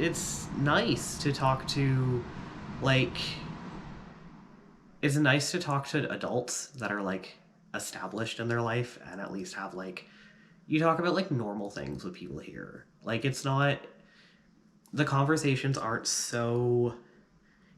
it's nice to talk to, like, it's nice to talk to adults that are, like, established in their life and at least have, like, you talk about, like, normal things with people here. Like, it's not, the conversations aren't so,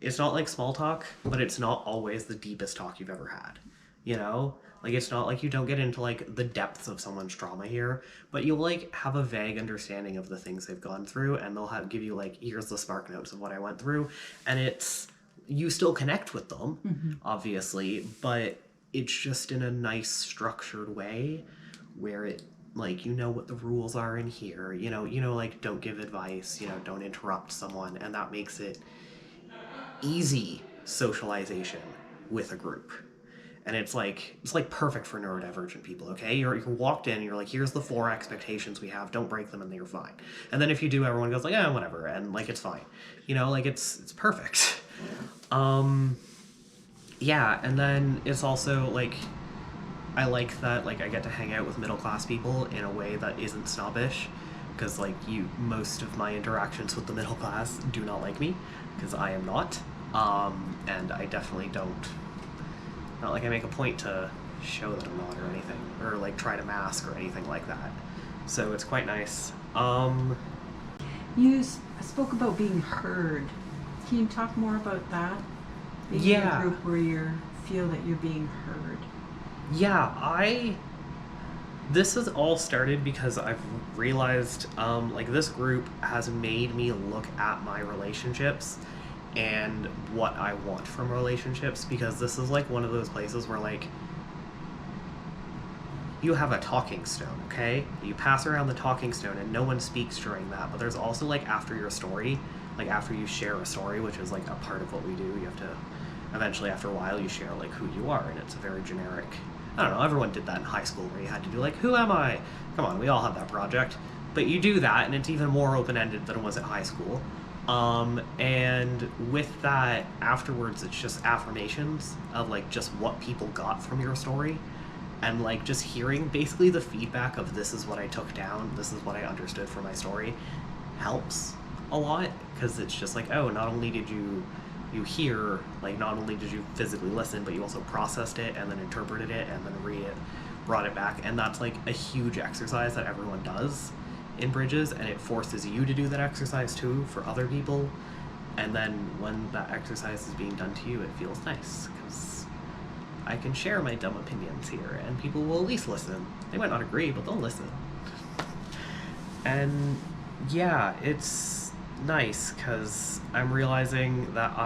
it's not like small talk, but it's not always the deepest talk you've ever had, you know? Like, it's not like you don't get into, like, the depths of someone's trauma here, but you'll, like, have a vague understanding of the things they've gone through, and they'll give you, like, here's the spark notes of what I went through, and it's, you still connect with them, obviously, but it's just in a nice, structured way, where it, like, you know what the rules are in here, like, don't give advice, don't interrupt someone, and that makes it easy socialization with a group. And it's like perfect for neurodivergent people, okay? You're walked in, you're like, here's the 4 expectations we have, don't break them, and then you're fine. And then if you do, everyone goes like, whatever, and, like, it's fine. Like, it's perfect. Yeah, and then it's also, like, I like that, like, I get to hang out with middle-class people in a way that isn't snobbish, because, like, most of my interactions with the middle class do not like me, because I am not, and I definitely don't, not like I make a point to show that I'm not or anything, or, like, try to mask or anything like that, so it's quite nice. You spoke about being heard. Can you talk more about that? Being in a group where you feel that you're being heard. Yeah, this has all started because I've realized, like, this group has made me look at my relationships and what I want from relationships, because this is, like, one of those places where, like, you have a talking stone, okay? You pass around the talking stone and no one speaks during that, but there's also, like, after your story, like, after you share a story, which is, like, a part of what we do, you have to, eventually, after a while, you share, like, who you are, and it's a very generic, I don't know, everyone did that in high school where you had to do, like, who am I? Come on, we all have that project. But you do that, and it's even more open-ended than it was at high school. And with that, afterwards, it's just affirmations of, like, just what people got from your story. And, like, just hearing basically the feedback of this is what I took down, this is what I understood from my story, helps a lot, because it's just like, oh, not only did you hear, like, not only did you physically listen, but you also processed it and then interpreted it and then brought it back. And that's, like, a huge exercise that everyone does in Bridges, and it forces you to do that exercise too for other people. And then when that exercise is being done to you, it feels nice, because I can share my dumb opinions here and people will at least listen. They might not agree, but they'll listen. And yeah, it's nice, because I'm realizing that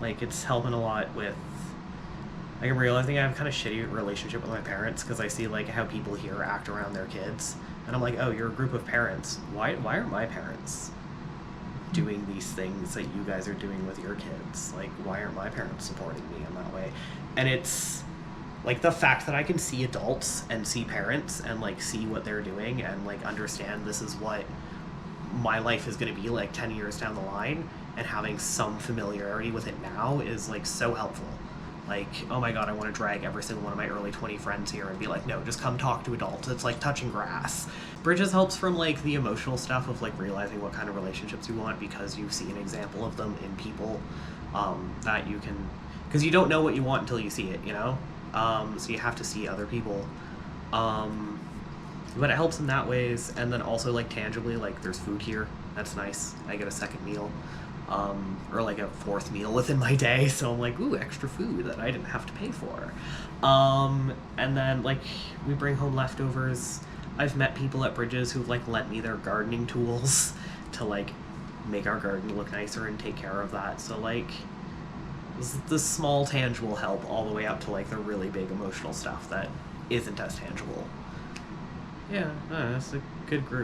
like, it's helping a lot with, like, I'm realizing I have a kind of shitty relationship with my parents, because I see, like, how people here act around their kids, and I'm like, oh, you're a group of parents, why aren't my parents doing these things that you guys are doing with your kids? Like, why aren't my parents supporting me in that way? And it's like, the fact that I can see adults and see parents and, like, see what they're doing and, like, understand this is what my life is going to be like 10 years down the line, and having some familiarity with it now is, like, so helpful. Like, oh my god, I want to drag every single one of my early 20 friends here and be like, no, just come talk to adults. It's like touching grass. Bridges helps from, like, the emotional stuff of, like, realizing what kind of relationships you want, because you see an example of them in people, that you can, because you don't know what you want until you see it, so you have to see other people, but it helps in that ways. And then also, like, tangibly, like, there's food here, that's nice. I get a second meal, or, like, a 4th meal within my day, so I'm like, ooh, extra food that I didn't have to pay for. And then, like, we bring home leftovers. I've met people at Bridges who've, like, lent me their gardening tools to, like, make our garden look nicer and take care of that. So, like, the small tangible help all the way up to, like, the really big emotional stuff that isn't as tangible. Yeah, it's a good group.